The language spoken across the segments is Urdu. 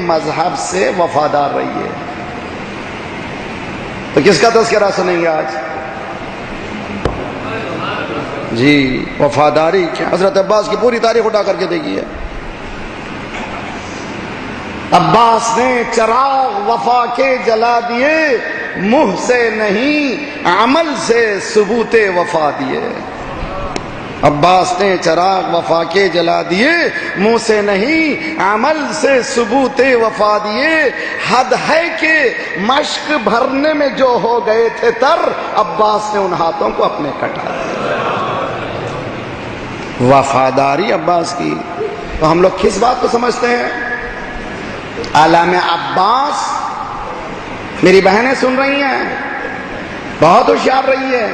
مذہب سے وفادار رہیے. تو کس کا تذکرہ سنیں گے آج؟ جی وفاداری کیا. حضرت عباس کی پوری تاریخ اٹھا کر کے دیکھیے. عباس نے چراغ وفا کے جلا دیے، منہ سے نہیں عمل سے ثبوت وفا دیے. عباس نے چراغ وفا کے جلا دیے، منہ سے نہیں عمل سے ثبوت وفا دیے. حد ہے کہ مشق بھرنے میں جو ہو گئے تھے تر، عباس نے ان ہاتھوں کو اپنے کٹا دیا. وفاداری عباس کی. تو ہم لوگ کس بات کو سمجھتے ہیں؟ علامہ عباس. میری بہنیں سن رہی ہیں، بہت ہوشیار رہی ہے.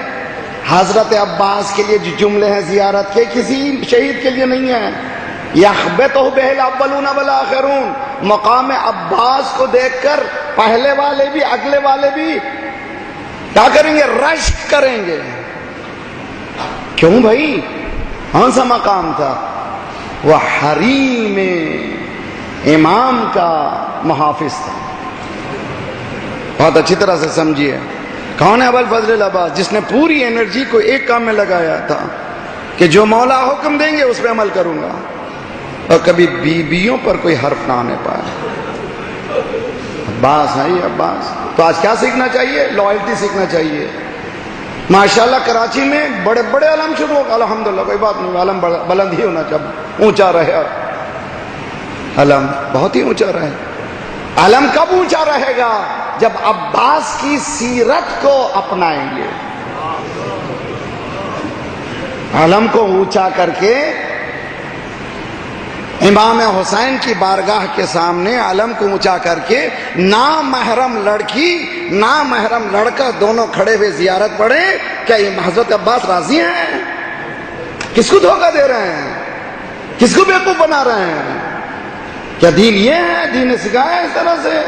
حضرت عباس کے لیے جو جملے ہیں زیارت کے، کسی شہید کے لیے نہیں ہیں. یخبطہ بہ الاولون والآخرون. مقام عباس کو دیکھ کر پہلے والے بھی اگلے والے بھی کیا کریں گے؟ رشک کریں گے. کیوں بھائی؟ کون سا مقام تھا؟ وہ حریم امام کا محافظ تھا. بہت اچھی طرح سے سمجھیے. کون ہے ابوالفضل العباس؟ جس نے پوری انرجی کو ایک کام میں لگایا تھا کہ جو مولا حکم دیں گے اس پہ عمل کروں گا، اور کبھی بیویوں پر کوئی حرف نہ آنے پائے. عباس ہے یہ عباس. تو آج کیا سیکھنا چاہیے؟ لائلٹی سیکھنا چاہیے. ماشاءاللہ کراچی میں بڑے بڑے علم شروع ہو. الحمدللہ کوئی بات نہیں، علم بلند ہی ہونا چاہیے، اونچا رہے. علم بہت ہی اونچا رہے. علم کب اونچا رہے گا؟ جب عباس کی سیرت کو اپنائیں گے. علم کو اونچا کر کے امام حسین کی بارگاہ کے سامنے علم کو اونچا کر کے نامحرم لڑکی نامحرم لڑکا دونوں کھڑے ہوئے زیارت پڑھے. کیا یہ حضرت عباس راضی ہیں؟ کس کو دھوکہ دے رہے ہیں؟ کس کو بیوقوف بنا رہے ہیں؟ کیا دین یہ ہے؟ دین نے سکھایا اس طرح سے؟